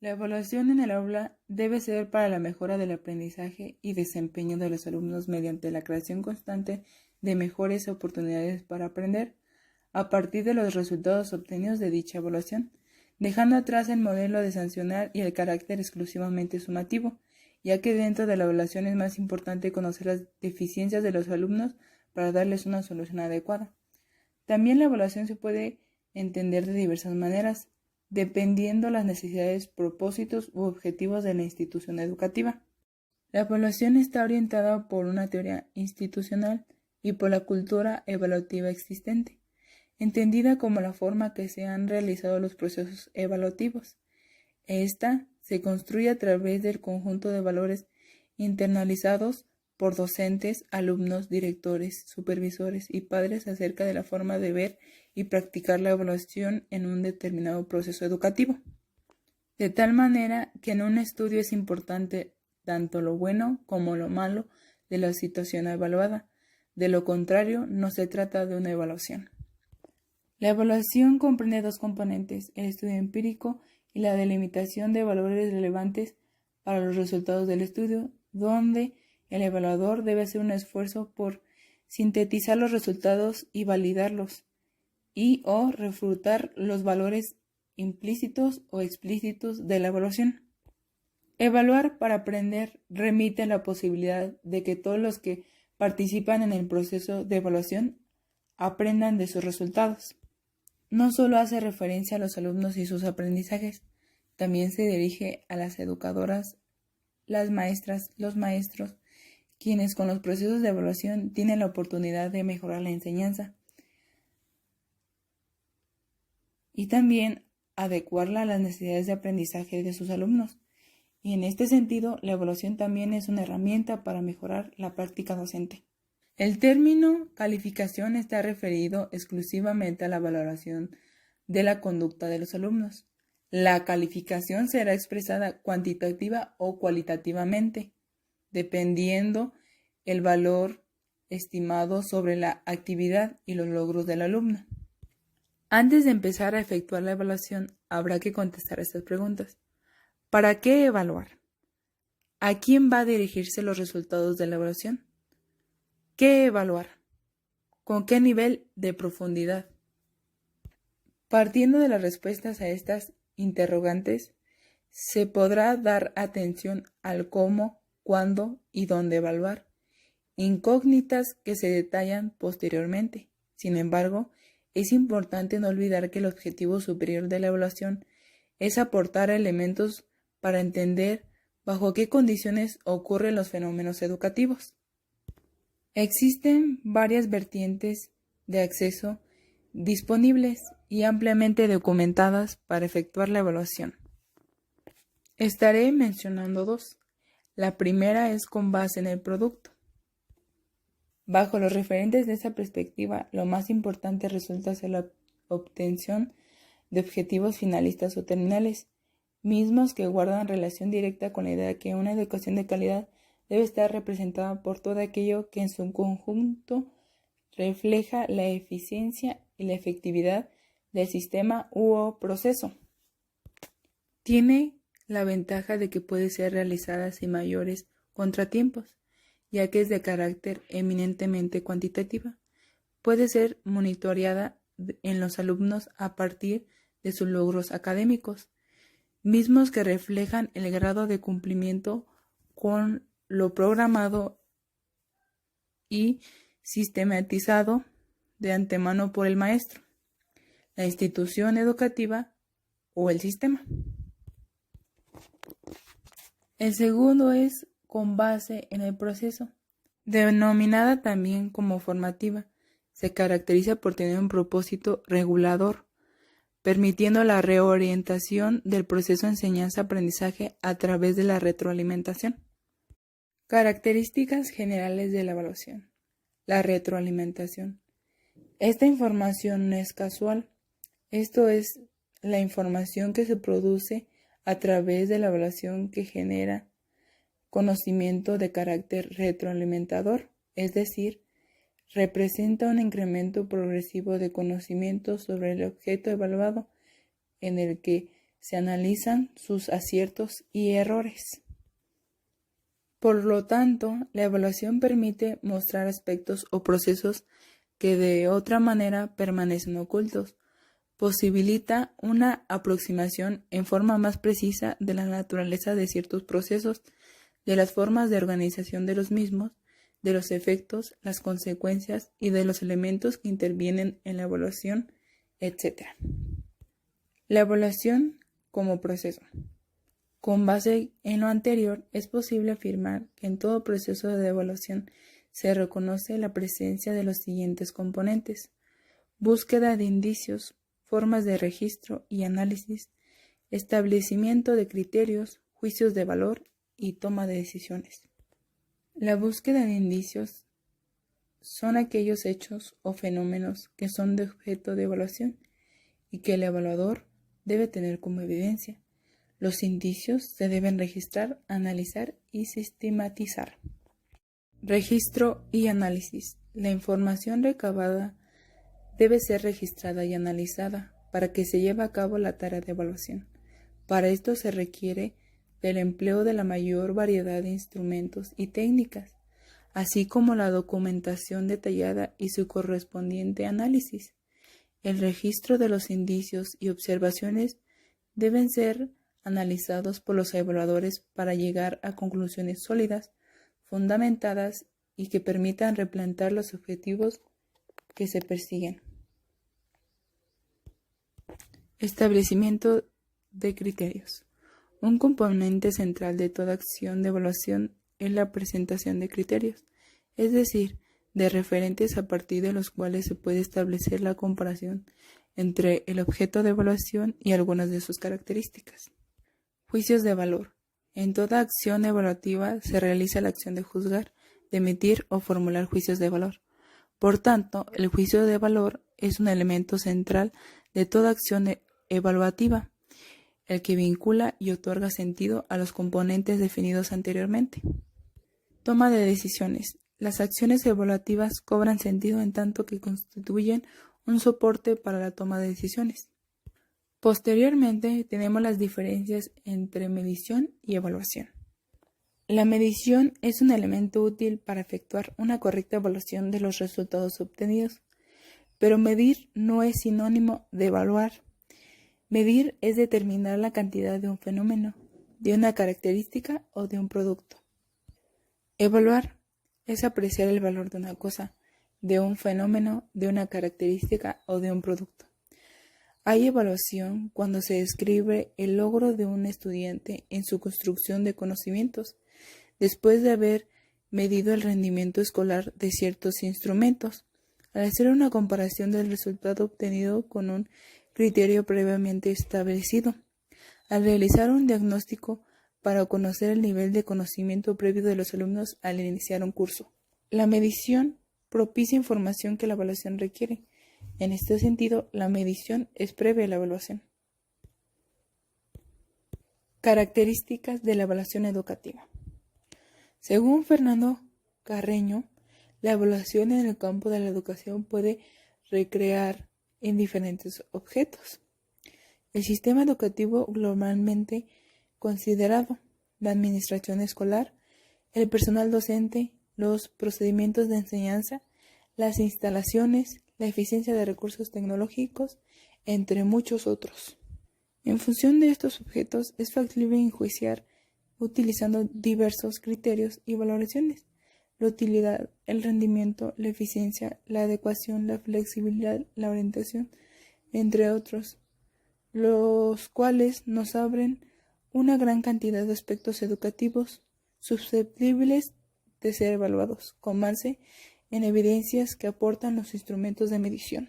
La evaluación en el aula debe ser para la mejora del aprendizaje y desempeño de los alumnos mediante la creación constante de mejores oportunidades para aprender a partir de los resultados obtenidos de dicha evaluación, dejando atrás el modelo de sancionar y el carácter exclusivamente sumativo, ya que dentro de la evaluación es más importante conocer las deficiencias de los alumnos para darles una solución adecuada. También la evaluación se puede entender de diversas maneras, dependiendo las necesidades, propósitos u objetivos de la institución educativa. La evaluación está orientada por una teoría institucional y por la cultura evaluativa existente, entendida como la forma que se han realizado los procesos evaluativos. Esta se construye a través del conjunto de valores internalizados por docentes, alumnos, directores, supervisores y padres acerca de la forma de ver y practicar la evaluación en un determinado proceso educativo. De tal manera que en un estudio es importante tanto lo bueno como lo malo de la situación evaluada. De lo contrario, no se trata de una evaluación. La evaluación comprende dos componentes, el estudio empírico y la delimitación de valores relevantes para los resultados del estudio, donde el evaluador debe hacer un esfuerzo por sintetizar los resultados y validarlos, y o refutar los valores implícitos o explícitos de la evaluación. Evaluar para aprender remite a la posibilidad de que todos los que participan en el proceso de evaluación aprendan de sus resultados. No solo hace referencia a los alumnos y sus aprendizajes, también se dirige a las educadoras, las maestras, los maestros, quienes con los procesos de evaluación tienen la oportunidad de mejorar la enseñanza y también adecuarla a las necesidades de aprendizaje de sus alumnos. Y en este sentido, la evaluación también es una herramienta para mejorar la práctica docente. El término calificación está referido exclusivamente a la valoración de la conducta de los alumnos. La calificación será expresada cuantitativa o cualitativamente, dependiendo el valor estimado sobre la actividad y los logros del alumno. Antes de empezar a efectuar la evaluación, habrá que contestar estas preguntas. ¿Para qué evaluar? ¿A quién va a dirigirse los resultados de la evaluación? ¿Qué evaluar? ¿Con qué nivel de profundidad? Partiendo de las respuestas a estas interrogantes, se podrá dar atención al cómo, cuándo y dónde evaluar, incógnitas que se detallan posteriormente. Sin embargo, es importante no olvidar que el objetivo superior de la evaluación es aportar elementos para entender bajo qué condiciones ocurren los fenómenos educativos. Existen varias vertientes de acceso disponibles y ampliamente documentadas para efectuar la evaluación. Estaré mencionando dos. La primera es con base en el producto. Bajo los referentes de esa perspectiva, lo más importante resulta ser la obtención de objetivos finalistas o terminales, mismos que guardan relación directa con la idea de que una educación de calidad debe estar representada por todo aquello que en su conjunto refleja la eficiencia y la efectividad del sistema u proceso. Tiene la ventaja de que puede ser realizada sin mayores contratiempos, ya que es de carácter eminentemente cuantitativa. Puede ser monitoreada en los alumnos a partir de sus logros académicos, mismos que reflejan el grado de cumplimiento con lo programado y sistematizado de antemano por el maestro, la institución educativa o el sistema. El segundo es con base en el proceso, denominada también como formativa. Se caracteriza por tener un propósito regulador, permitiendo la reorientación del proceso de enseñanza-aprendizaje a través de la retroalimentación. Características generales de la evaluación. La retroalimentación. Esta información no es casual. Esto es la información que se produce a través de la evaluación que genera conocimiento de carácter retroalimentador, es decir, representa un incremento progresivo de conocimiento sobre el objeto evaluado en el que se analizan sus aciertos y errores. Por lo tanto, la evaluación permite mostrar aspectos o procesos que de otra manera permanecen ocultos. Posibilita una aproximación en forma más precisa de la naturaleza de ciertos procesos, de las formas de organización de los mismos, de los efectos, las consecuencias y de los elementos que intervienen en la evaluación, etc. La evaluación como proceso. Con base en lo anterior, es posible afirmar que en todo proceso de evaluación se reconoce la presencia de los siguientes componentes: búsqueda de indicios, formas de registro y análisis, establecimiento de criterios, juicios de valor y toma de decisiones. La búsqueda de indicios son aquellos hechos o fenómenos que son de objeto de evaluación y que el evaluador debe tener como evidencia. Los indicios se deben registrar, analizar y sistematizar. Registro y análisis. La información recabada debe ser registrada y analizada para que se lleve a cabo la tarea de evaluación. Para esto se requiere del empleo de la mayor variedad de instrumentos y técnicas, así como la documentación detallada y su correspondiente análisis. El registro de los indicios y observaciones deben ser analizados por los evaluadores para llegar a conclusiones sólidas, fundamentadas y que permitan replantear los objetivos que se persiguen. Establecimiento de criterios. Un componente central de toda acción de evaluación es la presentación de criterios, es decir, de referentes a partir de los cuales se puede establecer la comparación entre el objeto de evaluación y algunas de sus características. Juicios de valor. En toda acción evaluativa se realiza la acción de juzgar, de emitir o formular juicios de valor. Por tanto, el juicio de valor es un elemento central de toda acción evaluativa, el que vincula y otorga sentido a los componentes definidos anteriormente. Toma de decisiones. Las acciones evaluativas cobran sentido en tanto que constituyen un soporte para la toma de decisiones. Posteriormente, tenemos las diferencias entre medición y evaluación. La medición es un elemento útil para efectuar una correcta evaluación de los resultados obtenidos, pero medir no es sinónimo de evaluar. Medir es determinar la cantidad de un fenómeno, de una característica o de un producto. Evaluar es apreciar el valor de una cosa, de un fenómeno, de una característica o de un producto. Hay evaluación cuando se describe el logro de un estudiante en su construcción de conocimientos, después de haber medido el rendimiento escolar de ciertos instrumentos, al hacer una comparación del resultado obtenido con un criterio previamente establecido, al realizar un diagnóstico para conocer el nivel de conocimiento previo de los alumnos al iniciar un curso. La medición propicia información que la evaluación requiere. En este sentido, la medición es previa a la evaluación. Características de la evaluación educativa. Según Fernando Carreño, la evaluación en el campo de la educación puede recrear en diferentes objetos. El sistema educativo globalmente considerado, la administración escolar, el personal docente, los procedimientos de enseñanza, las instalaciones, la eficiencia de recursos tecnológicos, entre muchos otros. En función de estos objetos, es factible enjuiciar utilizando diversos criterios y valoraciones: la utilidad, el rendimiento, la eficiencia, la adecuación, la flexibilidad, la orientación, entre otros, los cuales nos abren una gran cantidad de aspectos educativos susceptibles de ser evaluados, con base en evidencias que aportan los instrumentos de medición.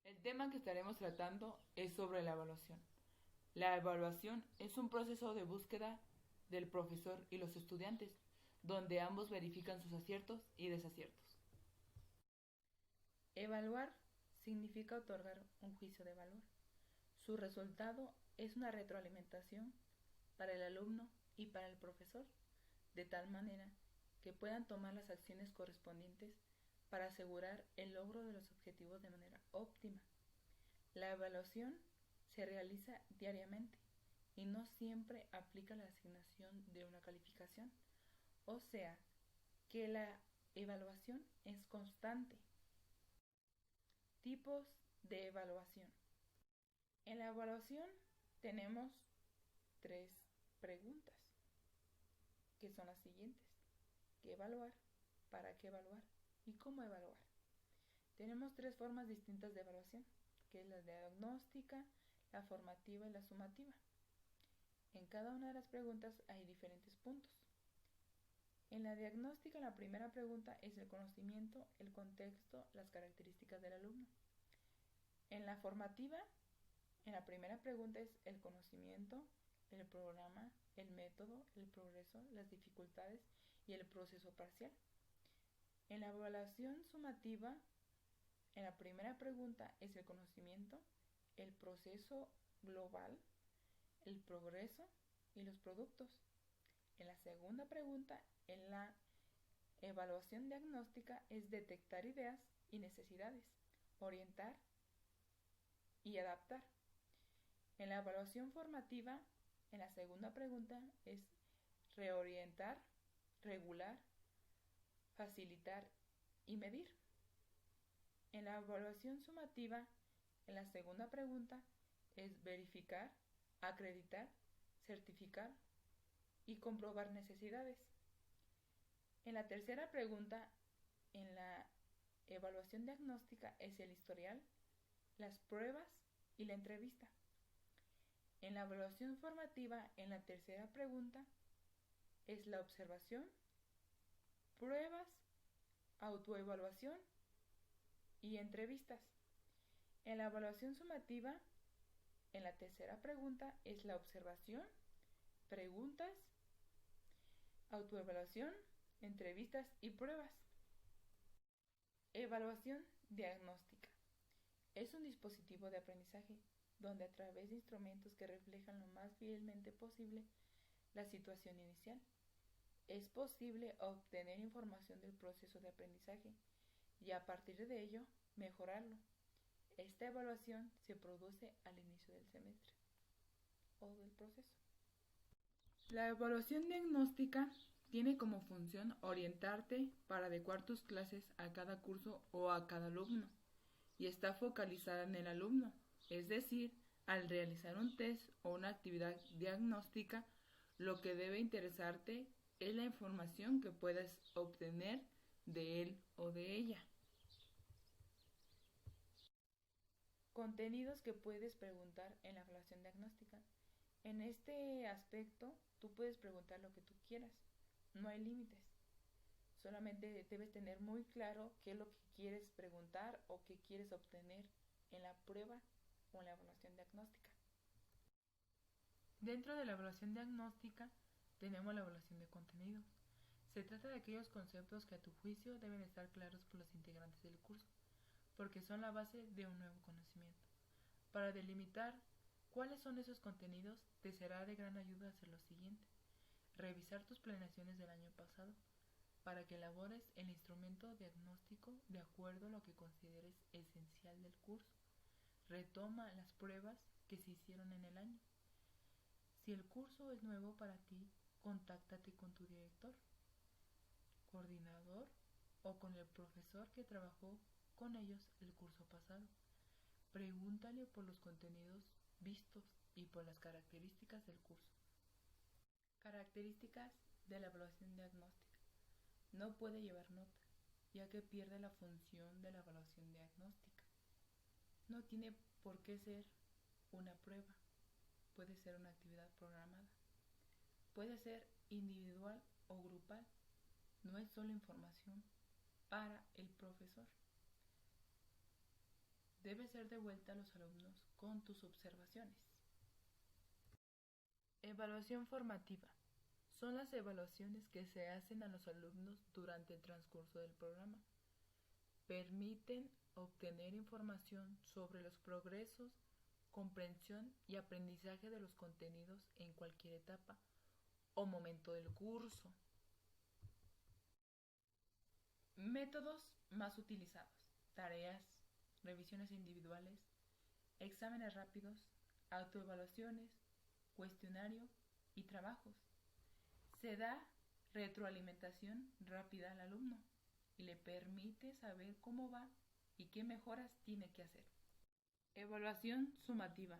El tema que estaremos tratando es sobre la evaluación. La evaluación es un proceso de búsqueda del profesor y los estudiantes, donde ambos verifican sus aciertos y desaciertos. Evaluar significa otorgar un juicio de valor. Su resultado es una retroalimentación para el alumno y para el profesor, de tal manera que puedan tomar las acciones correspondientes para asegurar el logro de los objetivos de manera óptima. La evaluación se realiza diariamente y no siempre aplica la asignación de una calificación. O sea, que la evaluación es constante. Tipos de evaluación. En la evaluación tenemos 3 preguntas, que son las siguientes: ¿qué evaluar? ¿Para qué evaluar? ¿Y cómo evaluar? Tenemos 3 formas distintas de evaluación, que es la diagnóstica, la formativa y la sumativa. En cada una de las preguntas hay diferentes puntos. En la diagnóstica, la primera pregunta es el conocimiento, el contexto, las características del alumno. En la formativa, en la primera pregunta es el conocimiento, el programa, el método, el progreso, las dificultades y el proceso parcial. En la evaluación sumativa, en la primera pregunta es el conocimiento, el proceso global, el progreso y los productos. En la segunda pregunta, en la evaluación diagnóstica, es detectar ideas y necesidades, orientar y adaptar. En la evaluación formativa, en la segunda pregunta, es reorientar, regular, facilitar y medir. En la evaluación sumativa, en la segunda pregunta, es verificar, acreditar, certificar y comprobar necesidades. En la tercera pregunta, en la evaluación diagnóstica, es el historial, las pruebas y la entrevista. En la evaluación formativa, en la tercera pregunta, es la observación, pruebas, autoevaluación y entrevistas. En la evaluación sumativa, en la tercera pregunta, es la observación, preguntas, autoevaluación, entrevistas y pruebas. Evaluación diagnóstica. Es un dispositivo de aprendizaje donde a través de instrumentos que reflejan lo más fielmente posible la situación inicial, es posible obtener información del proceso de aprendizaje y a partir de ello mejorarlo. Esta evaluación se produce al inicio del semestre o del proceso. La evaluación diagnóstica tiene como función orientarte para adecuar tus clases a cada curso o a cada alumno y está focalizada en el alumno, es decir, al realizar un test o una actividad diagnóstica, lo que debe interesarte es la información que puedas obtener de él o de ella. Contenidos que puedes preguntar en la evaluación diagnóstica. En este aspecto, tú puedes preguntar lo que tú quieras. No hay límites. Solamente debes tener muy claro qué es lo que quieres preguntar o qué quieres obtener en la prueba o en la evaluación diagnóstica. Dentro de la evaluación diagnóstica tenemos la evaluación de contenidos. Se trata de aquellos conceptos que a tu juicio deben estar claros por los integrantes del curso, porque son la base de un nuevo conocimiento. Para delimitar cuáles son esos contenidos, te será de gran ayuda hacer lo siguiente: revisar tus planeaciones del año pasado, para que elabores el instrumento diagnóstico de acuerdo a lo que consideres esencial del curso. Retoma las pruebas que se hicieron en el año. Si el curso es nuevo para ti, contáctate con tu director, coordinador o con el profesor que trabajó con ellos el curso pasado. Pregúntale por los contenidos vistos y por las características del curso. Características de la evaluación diagnóstica. No puede llevar nota, ya que pierde la función de la evaluación diagnóstica. No tiene por qué ser una prueba, puede ser una actividad programada. Puede ser individual o grupal, no es solo información para el profesor. Debe ser devuelta a los alumnos con tus observaciones. Evaluación formativa. Son las evaluaciones que se hacen a los alumnos durante el transcurso del programa. Permiten obtener información sobre los progresos, comprensión y aprendizaje de los contenidos en cualquier etapa o momento del curso. Métodos más utilizados: tareas, revisiones individuales, exámenes rápidos, autoevaluaciones, cuestionario y trabajos. Se da retroalimentación rápida al alumno y le permite saber cómo va y qué mejoras tiene que hacer. Evaluación sumativa.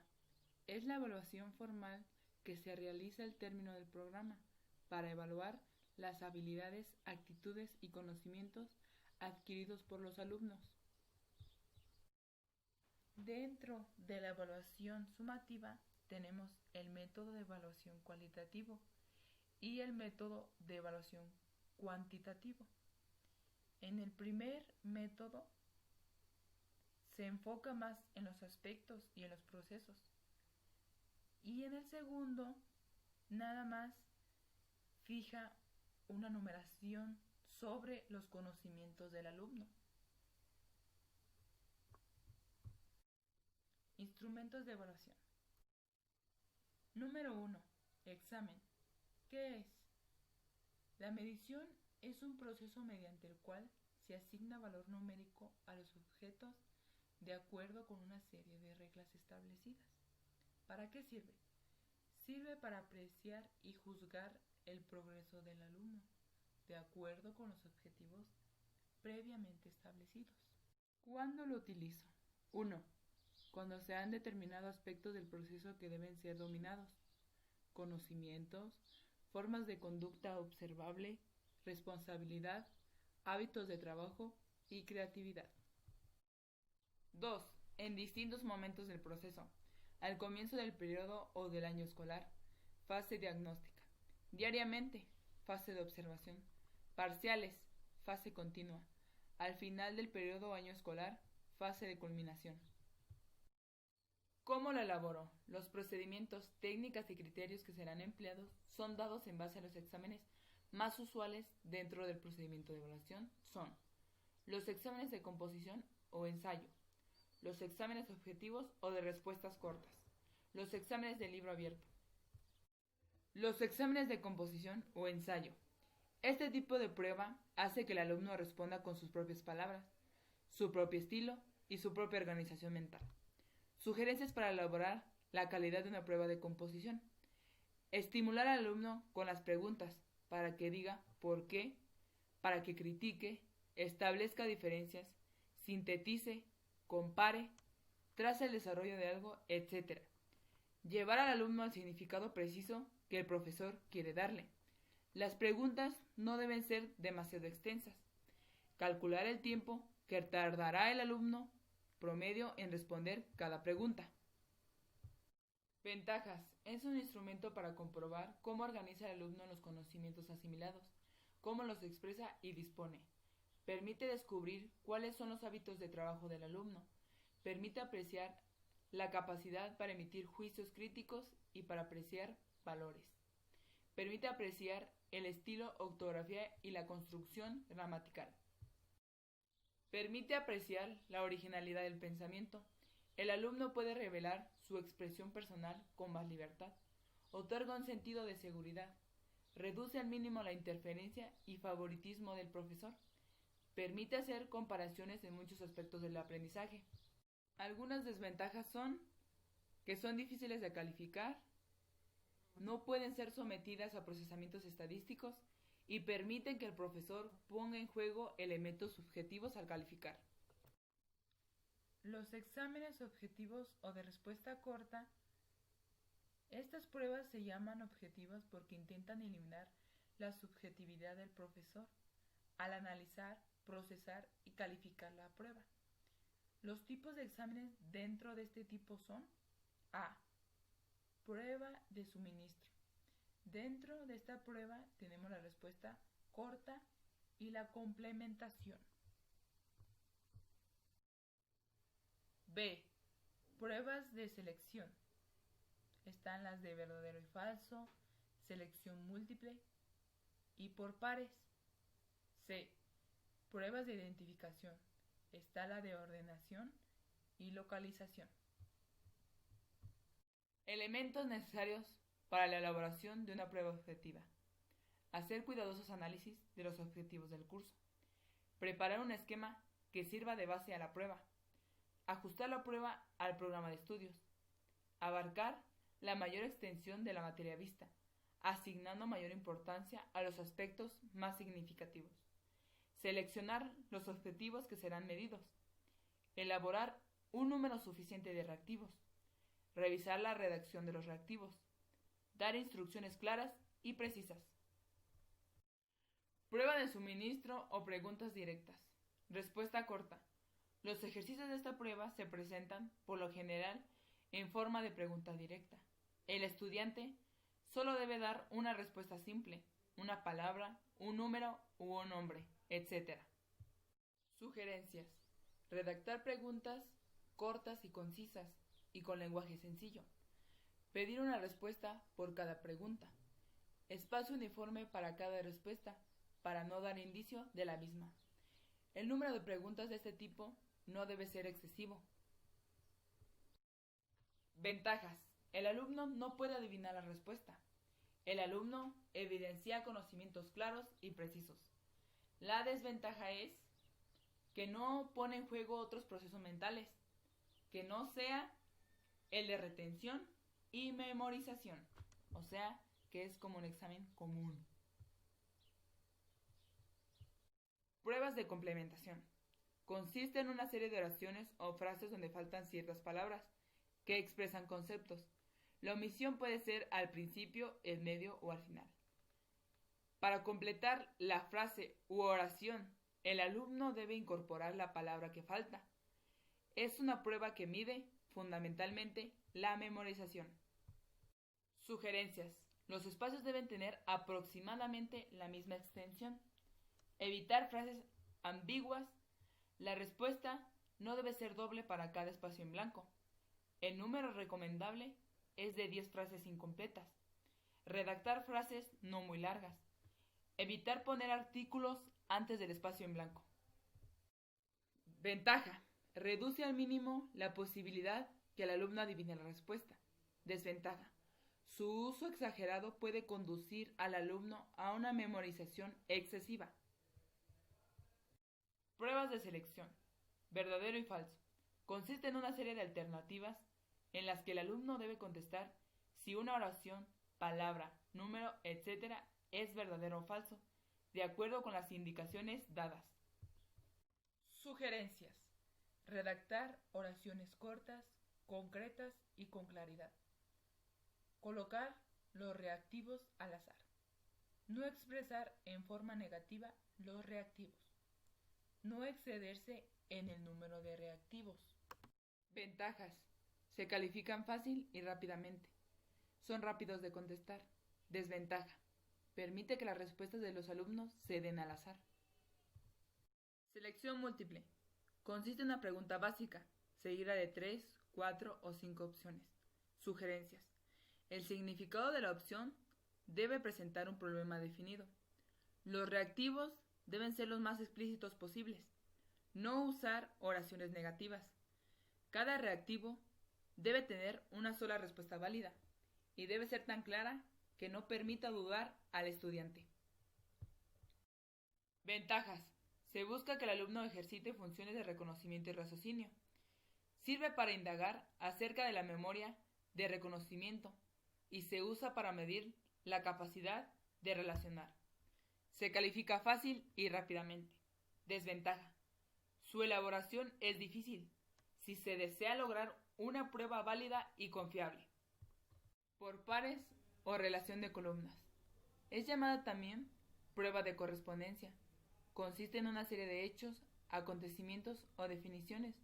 Es la evaluación formal que se realiza al término del programa para evaluar las habilidades, actitudes y conocimientos adquiridos por los alumnos. Dentro de la evaluación sumativa tenemos el método de evaluación cualitativo y el método de evaluación cuantitativo. En el primer método se enfoca más en los aspectos y en los procesos. Y en el segundo, nada más fija una numeración sobre los conocimientos del alumno. Instrumentos de evaluación. Número 1. Examen. ¿Qué es? La medición es un proceso mediante el cual se asigna valor numérico a los objetos de acuerdo con una serie de reglas establecidas. ¿Para qué sirve? Sirve para apreciar y juzgar el progreso del alumno, de acuerdo con los objetivos previamente establecidos. ¿Cuándo lo utilizo? 1. Cuando se han determinado aspectos del proceso que deben ser dominados, conocimientos, formas de conducta observable, responsabilidad, hábitos de trabajo y creatividad. 2. En distintos momentos del proceso, al comienzo del periodo o del año escolar, fase diagnóstica, diariamente, fase de observación, parciales, fase continua, al final del periodo o año escolar, fase de culminación. ¿Cómo lo elaboro? Los procedimientos, técnicas y criterios que serán empleados son dados en base a los exámenes más usuales dentro del procedimiento de evaluación son los exámenes de composición o ensayo, los exámenes objetivos o de respuestas cortas, los exámenes de libro abierto. Los exámenes de composición o ensayo. Este tipo de prueba hace que el alumno responda con sus propias palabras, su propio estilo y su propia organización mental. Sugerencias para elaborar la calidad de una prueba de composición. Estimular al alumno con las preguntas para que diga por qué, para que critique, establezca diferencias, sintetice, compare, trace el desarrollo de algo, etc. Llevar al alumno al significado preciso que el profesor quiere darle. Las preguntas no deben ser demasiado extensas. Calcular el tiempo que tardará el alumno promedio en responder cada pregunta. Ventajas. Es un instrumento para comprobar cómo organiza el alumno los conocimientos asimilados, cómo los expresa y dispone. Permite descubrir cuáles son los hábitos de trabajo del alumno. Permite apreciar la capacidad para emitir juicios críticos y para apreciar valores. Permite apreciar el estilo, ortografía y la construcción gramatical. Permite apreciar la originalidad del pensamiento. El alumno puede revelar su expresión personal con más libertad. Otorga un sentido de seguridad. Reduce al mínimo la interferencia y favoritismo del profesor. Permite hacer comparaciones en muchos aspectos del aprendizaje. Algunas desventajas son que son difíciles de calificar, no pueden ser sometidas a procesamientos estadísticos y permiten que el profesor ponga en juego elementos subjetivos al calificar. Los exámenes objetivos o de respuesta corta. Estas pruebas se llaman objetivas porque intentan eliminar la subjetividad del profesor al analizar, procesar y calificar la prueba. Los tipos de exámenes dentro de este tipo son A. Prueba de suministro. Dentro de esta prueba tenemos la respuesta corta y la complementación. B. Pruebas de selección. Están las de verdadero y falso, selección múltiple y por pares. C. Pruebas de identificación. Está la de ordenación y localización. Elementos necesarios para la elaboración de una prueba objetiva. Hacer cuidadosos análisis de los objetivos del curso. Preparar un esquema que sirva de base a la prueba. Ajustar la prueba al programa de estudios. Abarcar la mayor extensión de la materia vista, asignando mayor importancia a los aspectos más significativos. Seleccionar los objetivos que serán medidos. Elaborar un número suficiente de reactivos. Revisar la redacción de los reactivos. Dar instrucciones claras y precisas. Prueba de suministro o preguntas directas. Respuesta corta. Los ejercicios de esta prueba se presentan, por lo general, en forma de pregunta directa. El estudiante solo debe dar una respuesta simple, una palabra, un número u un nombre, etc. Sugerencias. Redactar preguntas cortas y concisas y con lenguaje sencillo. Pedir una respuesta por cada pregunta. Espacio uniforme para cada respuesta, para no dar indicio de la misma. El número de preguntas de este tipo no debe ser excesivo. Ventajas. El alumno no puede adivinar la respuesta. El alumno evidencia conocimientos claros y precisos. La desventaja es que no pone en juego otros procesos mentales, que no sea el de retención y memorización, o sea, que es como un examen común. Pruebas de complementación. Consiste en una serie de oraciones o frases donde faltan ciertas palabras que expresan conceptos. La omisión puede ser al principio, en medio o al final. Para completar la frase u oración, el alumno debe incorporar la palabra que falta. Es una prueba que mide, fundamentalmente, la memorización. Sugerencias. Los espacios deben tener aproximadamente la misma extensión. Evitar frases ambiguas. La respuesta no debe ser doble para cada espacio en blanco. El número recomendable es de 10 frases incompletas. Redactar frases no muy largas. Evitar poner artículos antes del espacio en blanco. Ventaja. Reduce al mínimo la posibilidad que el alumno adivine la respuesta. Desventaja. Su uso exagerado puede conducir al alumno a una memorización excesiva. Pruebas de selección. Verdadero y falso. Consiste en una serie de alternativas en las que el alumno debe contestar si una oración, palabra, número, etc. es verdadero o falso, de acuerdo con las indicaciones dadas. Sugerencias. Redactar oraciones cortas, concretas y con claridad. Colocar los reactivos al azar. No expresar en forma negativa los reactivos. No excederse en el número de reactivos. Ventajas. Se califican fácil y rápidamente. Son rápidos de contestar. Desventaja. Permite que las respuestas de los alumnos se den al azar. Selección múltiple. Consiste en una pregunta básica, seguida de 3, 4 o 5 opciones. Sugerencias. El significado de la opción debe presentar un problema definido. Los reactivos deben ser los más explícitos posibles. No usar oraciones negativas. Cada reactivo debe tener una sola respuesta válida y debe ser tan clara que no permita dudar al estudiante. Ventajas. Se busca que el alumno ejercite funciones de reconocimiento y raciocinio. Sirve para indagar acerca de la memoria de reconocimiento y se usa para medir la capacidad de relacionar. Se califica fácil y rápidamente. Desventaja. Su elaboración es difícil si se desea lograr una prueba válida y confiable. Por pares o relación de columnas. Es llamada también prueba de correspondencia. Consiste en una serie de hechos, acontecimientos o definiciones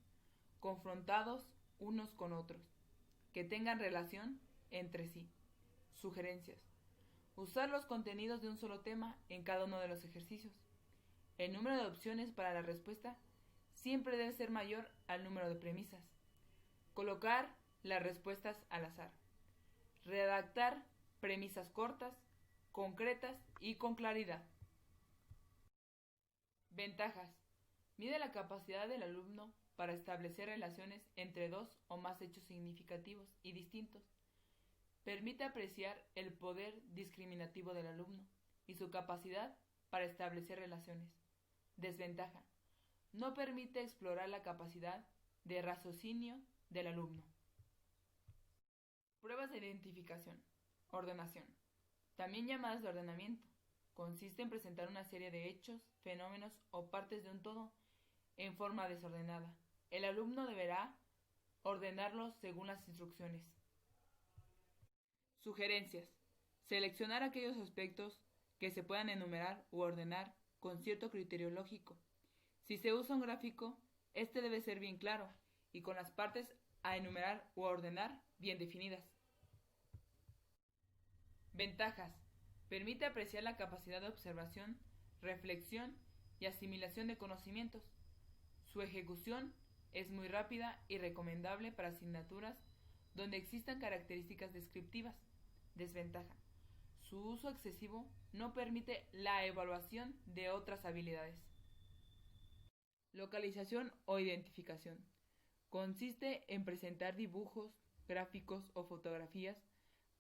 confrontados unos con otros, que tengan relación entre sí. Sugerencias. Usar los contenidos de un solo tema en cada uno de los ejercicios. El número de opciones para la respuesta siempre debe ser mayor al número de premisas. Colocar las respuestas al azar. Redactar premisas cortas, concretas y con claridad. Ventajas. Mide la capacidad del alumno para establecer relaciones entre dos o más hechos significativos y distintos. Permite apreciar el poder discriminativo del alumno y su capacidad para establecer relaciones. Desventaja. No permite explorar la capacidad de raciocinio del alumno. Pruebas de identificación. Ordenación. También llamadas de ordenamiento. Consiste en presentar una serie de hechos, fenómenos o partes de un todo en forma desordenada. El alumno deberá ordenarlos según las instrucciones. Sugerencias. Seleccionar aquellos aspectos que se puedan enumerar u ordenar con cierto criterio lógico. Si se usa un gráfico, este debe ser bien claro y con las partes a enumerar u ordenar bien definidas. Ventajas. Permite apreciar la capacidad de observación, reflexión y asimilación de conocimientos. Su ejecución es muy rápida y recomendable para asignaturas donde existan características descriptivas. Desventaja. Su uso excesivo no permite la evaluación de otras habilidades. Localización o identificación. Consiste en presentar dibujos, gráficos o fotografías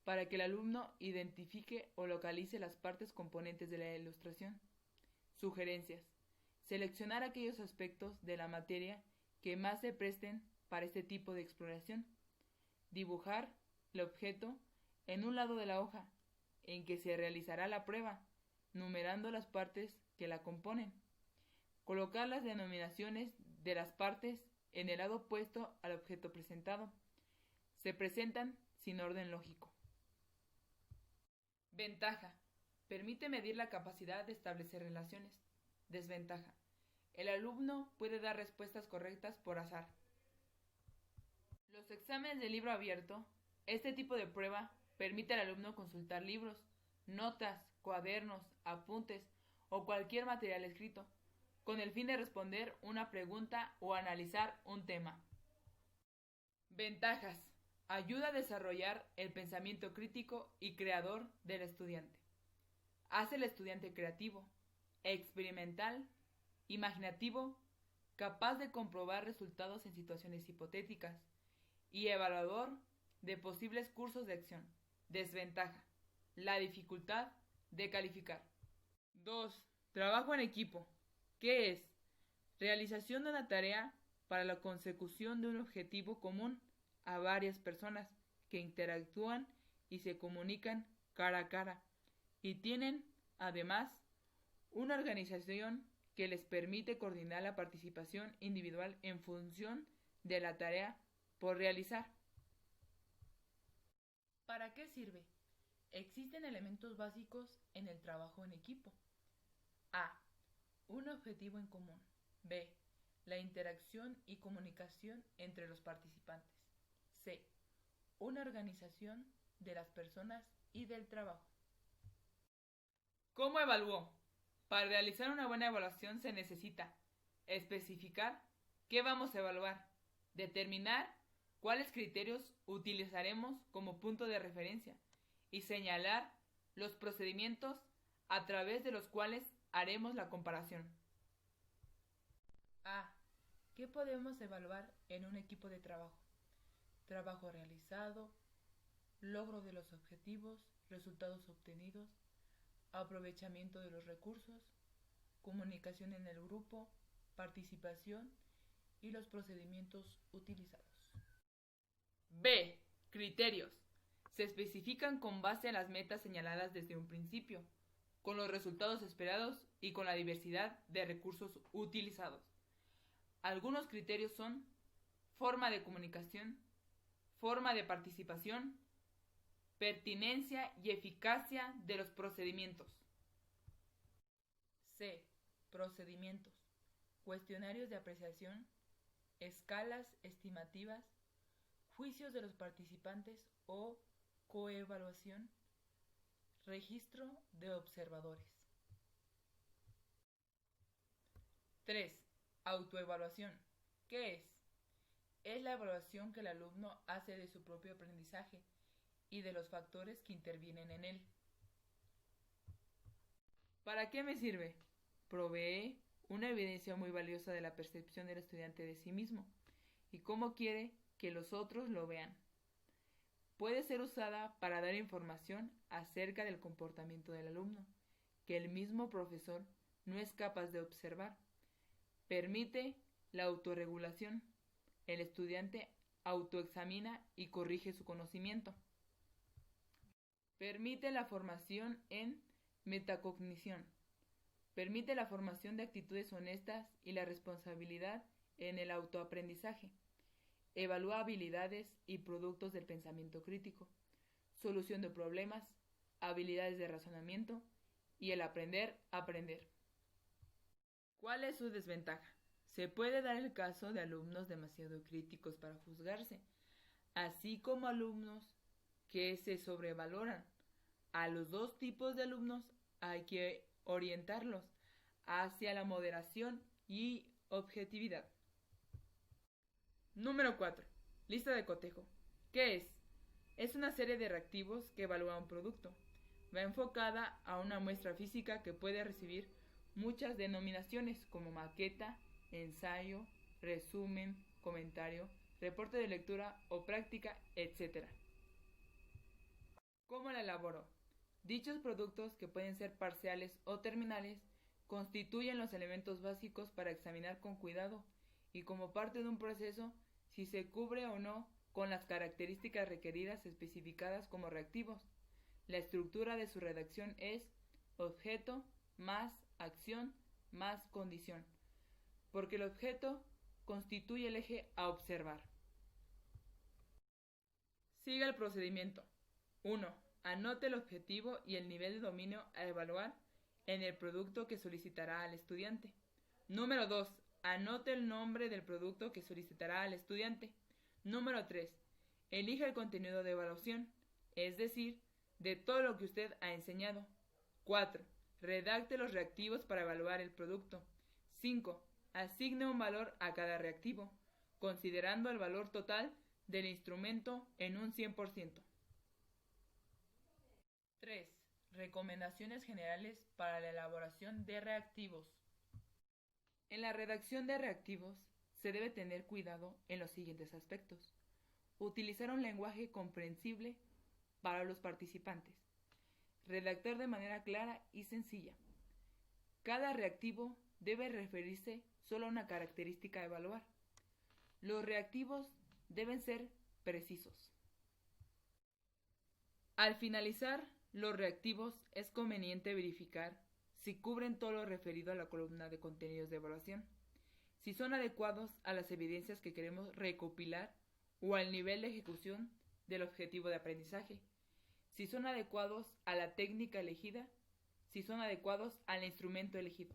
para que el alumno identifique o localice las partes componentes de la ilustración. Sugerencias. Seleccionar aquellos aspectos de la materia que más se presten para este tipo de exploración. Dibujar el objeto en un lado de la hoja en que se realizará la prueba, numerando las partes que la componen. Colocar las denominaciones de las partes en el lado opuesto al objeto presentado. Se presentan sin orden lógico. Ventaja. Permite medir la capacidad de establecer relaciones. Desventaja. El alumno puede dar respuestas correctas por azar. Los exámenes de libro abierto. Este tipo de prueba permite al alumno consultar libros, notas, cuadernos, apuntes o cualquier material escrito, con el fin de responder una pregunta o analizar un tema. Ventajas. Ayuda a desarrollar el pensamiento crítico y creador del estudiante. Hace al estudiante creativo, experimental, imaginativo, capaz de comprobar resultados en situaciones hipotéticas y evaluador de posibles cursos de acción. Desventaja. La dificultad de calificar. 2. Trabajo en equipo. ¿Qué es? Realización de una tarea para la consecución de un objetivo común a varias personas que interactúan y se comunican cara a cara y tienen, además, una organización que les permite coordinar la participación individual en función de la tarea por realizar. ¿Para qué sirve? Existen elementos básicos en el trabajo en equipo. A. Un objetivo en común. B. La interacción y comunicación entre los participantes. C. Una organización de las personas y del trabajo. ¿Cómo evaluó? Para realizar una buena evaluación se necesita especificar qué vamos a evaluar, determinar cuáles criterios utilizaremos como punto de referencia y señalar los procedimientos a través de los cuales haremos la comparación. A. ¿Qué podemos evaluar en un equipo de trabajo? Trabajo realizado, logro de los objetivos, resultados obtenidos, aprovechamiento de los recursos, comunicación en el grupo, participación y los procedimientos utilizados. B. Criterios. Se especifican con base a las metas señaladas desde un principio, con los resultados esperados y con la diversidad de recursos utilizados. Algunos criterios son forma de comunicación, forma de participación, pertinencia y eficacia de los procedimientos. C. Procedimientos. Cuestionarios de apreciación, escalas estimativas, juicios de los participantes o coevaluación, registro de observadores. 3. Autoevaluación. ¿Qué es? Es la evaluación que el alumno hace de su propio aprendizaje y de los factores que intervienen en él. ¿Para qué me sirve? Provee una evidencia muy valiosa de la percepción del estudiante de sí mismo y cómo quiere que los otros lo vean. Puede ser usada para dar información acerca del comportamiento del alumno, que el mismo profesor no es capaz de observar. Permite la autorregulación. El estudiante autoexamina y corrige su conocimiento. Permite la formación en metacognición. Permite la formación de actitudes honestas y la responsabilidad en el autoaprendizaje. Evalúa habilidades y productos del pensamiento crítico, solución de problemas, habilidades de razonamiento y el aprender a aprender. ¿Cuál es su desventaja? Se puede dar el caso de alumnos demasiado críticos para juzgarse, así como alumnos que se sobrevaloran. A los dos tipos de alumnos hay que orientarlos hacia la moderación y objetividad. Número 4. Lista de cotejo. ¿Qué es? Es una serie de reactivos que evalúa un producto. Va enfocada a una muestra física que puede recibir muchas denominaciones como maqueta, ensayo, resumen, comentario, reporte de lectura o práctica, etc. ¿Cómo la elaboró? Dichos productos, que pueden ser parciales o terminales, constituyen los elementos básicos para examinar con cuidado y como parte de un proceso si se cubre o no con las características requeridas especificadas como reactivos. La estructura de su redacción es objeto más acción más condición, porque el objeto constituye el eje a observar. Siga el procedimiento. 1. Anote el objetivo y el nivel de dominio a evaluar en el producto que solicitará al estudiante. Número 2. Anote el nombre del producto que solicitará al estudiante. Número 3. Elija el contenido de evaluación, es decir, de todo lo que usted ha enseñado. 4. Redacte los reactivos para evaluar el producto. 5. Asigne un valor a cada reactivo, considerando el valor total del instrumento en un 100%. 3. Recomendaciones generales para la elaboración de reactivos. En la redacción de reactivos se debe tener cuidado en los siguientes aspectos. Utilizar un lenguaje comprensible para los participantes. Redactar de manera clara y sencilla. Cada reactivo debe referirse solo a una característica a evaluar. Los reactivos deben ser precisos. Al finalizar los reactivos es conveniente verificar si cubren todo lo referido a la columna de contenidos de evaluación, si son adecuados a las evidencias que queremos recopilar o al nivel de ejecución del objetivo de aprendizaje, si son adecuados a la técnica elegida, si son adecuados al instrumento elegido.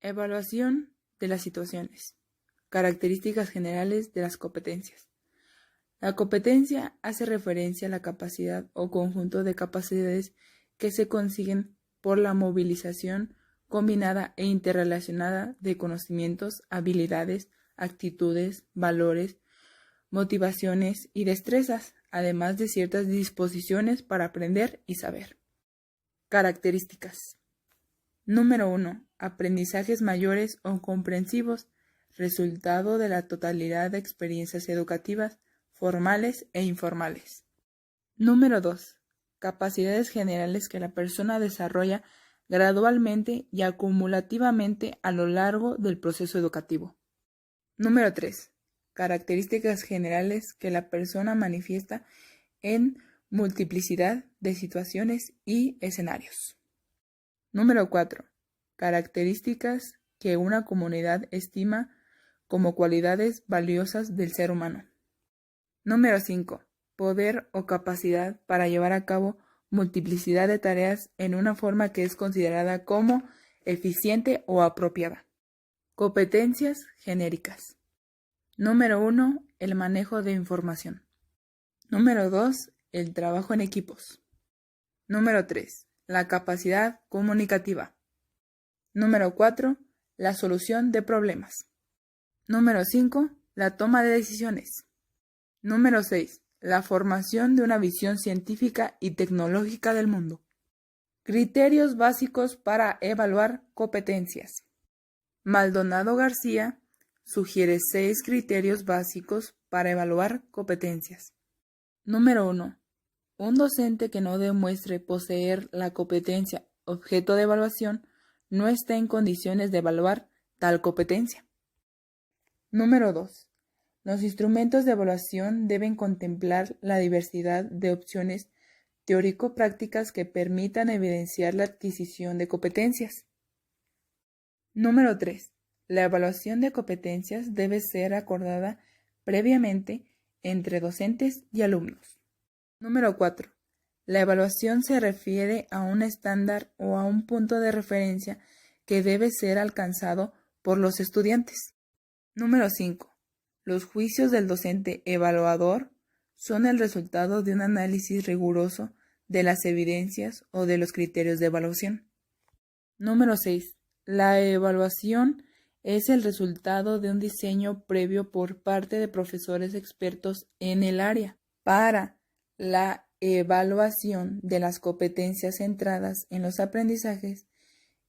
Evaluación de las situaciones. Características generales de las competencias. La competencia hace referencia a la capacidad o conjunto de capacidades que se consiguen por la movilización combinada e interrelacionada de conocimientos, habilidades, actitudes, valores, motivaciones y destrezas, además de ciertas disposiciones para aprender y saber. Características. Número 1. Aprendizajes mayores o comprensivos, resultado de la totalidad de experiencias educativas, formales e informales. Número 2. Capacidades generales que la persona desarrolla gradualmente y acumulativamente a lo largo del proceso educativo. Número 3. Características generales que la persona manifiesta en multiplicidad de situaciones y escenarios. Número 4. Características que una comunidad estima como cualidades valiosas del ser humano. Número 5. Poder o capacidad para llevar a cabo multiplicidad de tareas en una forma que es considerada como eficiente o apropiada. Competencias genéricas. Número 1. El manejo de información. Número 2. El trabajo en equipos. Número 3. La capacidad comunicativa. Número 4. La solución de problemas. Número 5. La toma de decisiones. Número 6. La formación de una visión científica y tecnológica del mundo. Criterios básicos para evaluar competencias. Maldonado García sugiere 6 criterios básicos para evaluar competencias. Número 1. Un docente que no demuestre poseer la competencia objeto de evaluación no está en condiciones de evaluar tal competencia. Número 2. Los instrumentos de evaluación deben contemplar la diversidad de opciones teórico-prácticas que permitan evidenciar la adquisición de competencias. Número 3. La evaluación de competencias debe ser acordada previamente entre docentes y alumnos. Número 4. La evaluación se refiere a un estándar o a un punto de referencia que debe ser alcanzado por los estudiantes. Número 5. Los juicios del docente evaluador son el resultado de un análisis riguroso de las evidencias o de los criterios de evaluación. Número 6. La evaluación es el resultado de un diseño previo por parte de profesores expertos en el área para la evaluación de las competencias centradas en los aprendizajes.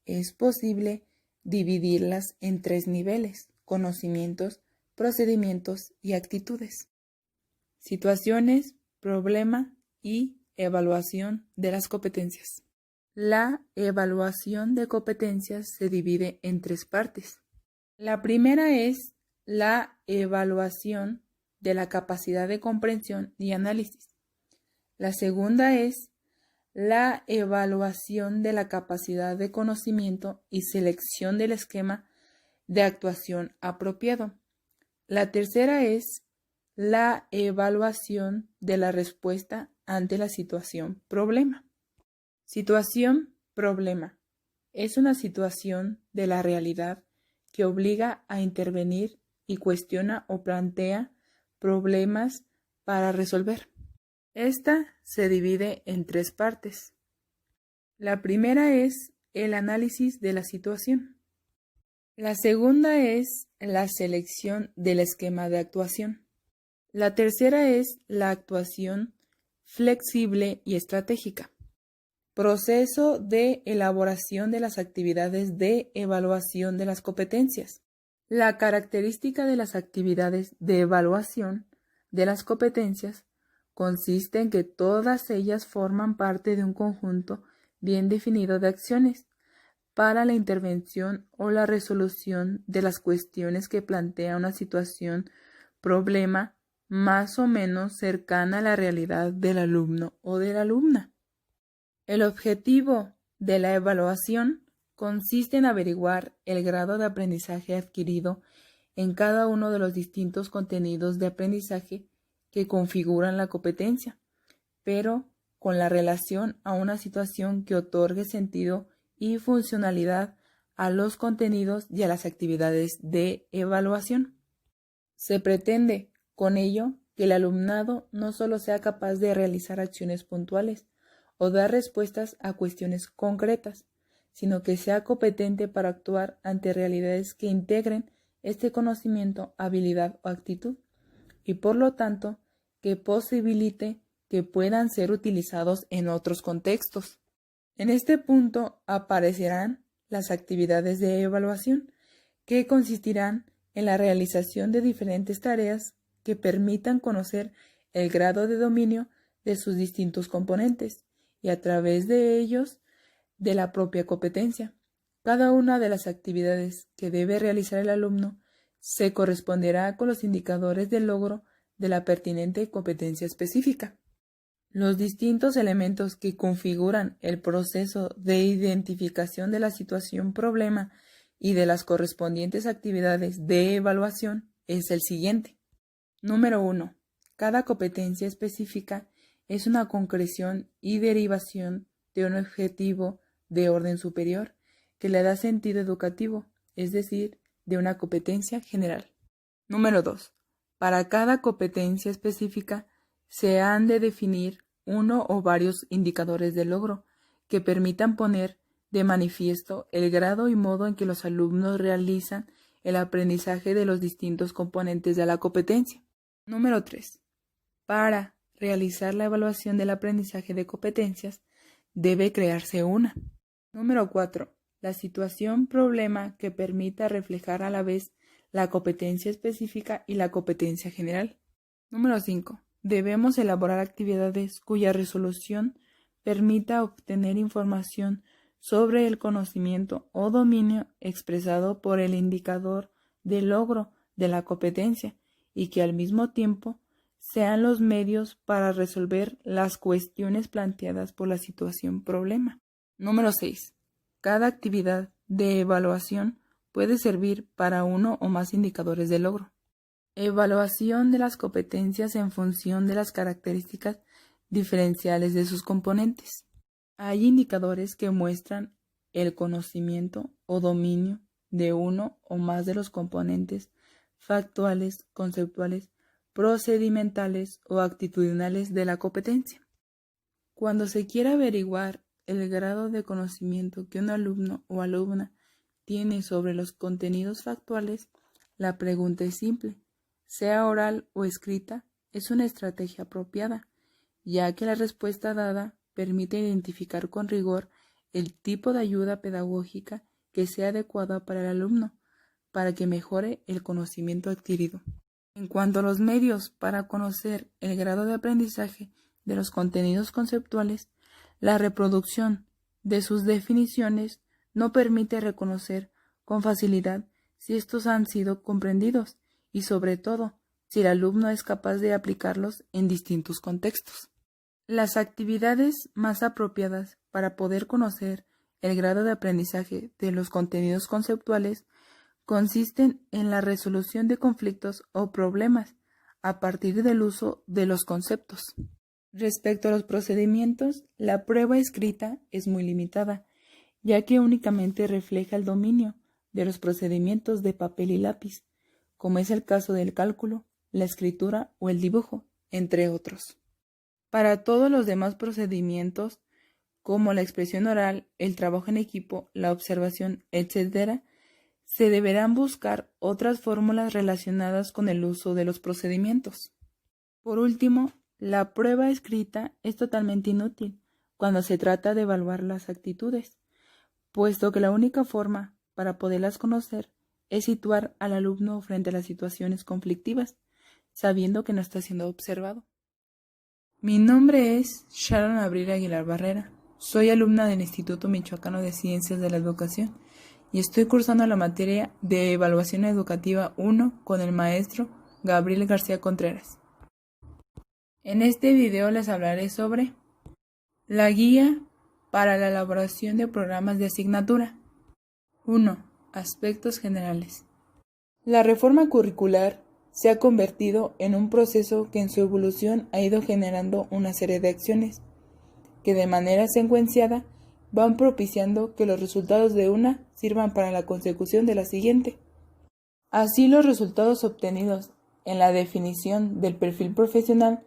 Es posible dividirlas en 3 niveles: conocimientos, procedimientos y actitudes. Situaciones, problema y evaluación de las competencias. La evaluación de competencias se divide en 3 partes. La primera es la evaluación de la capacidad de comprensión y análisis. La segunda es la evaluación de la capacidad de conocimiento y selección del esquema de actuación apropiado. La tercera es la evaluación de la respuesta ante la situación problema. Situación problema es una situación de la realidad que obliga a intervenir y cuestiona o plantea problemas para resolver. Esta se divide en 3 partes. La primera es el análisis de la situación. La segunda es la selección del esquema de actuación. La tercera es la actuación flexible y estratégica. Proceso de elaboración de las actividades de evaluación de las competencias. La característica de las actividades de evaluación de las competencias consiste en que todas ellas forman parte de un conjunto bien definido de acciones para la intervención o la resolución de las cuestiones que plantea una situación problema más o menos cercana a la realidad del alumno o de la alumna. El objetivo de la evaluación consiste en averiguar el grado de aprendizaje adquirido en cada uno de los distintos contenidos de aprendizaje que configuran la competencia, pero con la relación a una situación que otorgue sentido y funcionalidad a los contenidos y a las actividades de evaluación. Se pretende, con ello, que el alumnado no solo sea capaz de realizar acciones puntuales o dar respuestas a cuestiones concretas, sino que sea competente para actuar ante realidades que integren este conocimiento, habilidad o actitud, y por lo tanto que posibilite que puedan ser utilizados en otros contextos. En este punto aparecerán las actividades de evaluación, que consistirán en la realización de diferentes tareas que permitan conocer el grado de dominio de sus distintos componentes y a través de ellos de la propia competencia. Cada una de las actividades que debe realizar el alumno se corresponderá con los indicadores de logro de la pertinente competencia específica. Los distintos elementos que configuran el proceso de identificación de la situación problema y de las correspondientes actividades de evaluación es el siguiente. Número 1. Cada competencia específica es una concreción y derivación de un objetivo de orden superior que le da sentido educativo, es decir, de una competencia general. Número 2. Para cada competencia específica se han de definir uno o varios indicadores de logro que permitan poner de manifiesto el grado y modo en que los alumnos realizan el aprendizaje de los distintos componentes de la competencia. Número 3. Para realizar la evaluación del aprendizaje de competencias, debe crearse una. Número 4. La situación problema que permita reflejar a la vez la competencia específica y la competencia general. Número 5. Debemos elaborar actividades cuya resolución permita obtener información sobre el conocimiento o dominio expresado por el indicador de logro de la competencia y que al mismo tiempo sean los medios para resolver las cuestiones planteadas por la situación problema. Número 6. Cada actividad de evaluación puede servir para uno o más indicadores de logro. Evaluación de las competencias en función de las características diferenciales de sus componentes. Hay indicadores que muestran el conocimiento o dominio de uno o más de los componentes factuales, conceptuales, procedimentales o actitudinales de la competencia. Cuando se quiere averiguar el grado de conocimiento que un alumno o alumna tiene sobre los contenidos factuales, la pregunta es simple, sea oral o escrita, es una estrategia apropiada, ya que la respuesta dada permite identificar con rigor el tipo de ayuda pedagógica que sea adecuada para el alumno, para que mejore el conocimiento adquirido. En cuanto a los medios para conocer el grado de aprendizaje de los contenidos conceptuales, la reproducción de sus definiciones no permite reconocer con facilidad si estos han sido comprendidos y, sobre todo, si el alumno es capaz de aplicarlos en distintos contextos. Las actividades más apropiadas para poder conocer el grado de aprendizaje de los contenidos conceptuales consisten en la resolución de conflictos o problemas a partir del uso de los conceptos. Respecto a los procedimientos, la prueba escrita es muy limitada, ya que únicamente refleja el dominio de los procedimientos de papel y lápiz, como es el caso del cálculo, la escritura o el dibujo, entre otros. Para todos los demás procedimientos, como la expresión oral, el trabajo en equipo, la observación, etc., se deberán buscar otras fórmulas relacionadas con el uso de los procedimientos. Por último, la prueba escrita es totalmente inútil cuando se trata de evaluar las actitudes, puesto que la única forma para poderlas conocer es situar al alumno frente a las situaciones conflictivas, sabiendo que no está siendo observado. Mi nombre es Sharon Abril Aguilar Barrera. Soy alumna del Instituto Michoacano de Ciencias de la Educación y estoy cursando la materia de Evaluación Educativa 1 con el maestro Gabriel García Contreras. En este video les hablaré sobre la guía para la elaboración de programas de asignatura. 1. Aspectos generales. La reforma curricular se ha convertido en un proceso que en su evolución ha ido generando una serie de acciones que de manera secuenciada van propiciando que los resultados de una sirvan para la consecución de la siguiente. Así, los resultados obtenidos en la definición del perfil profesional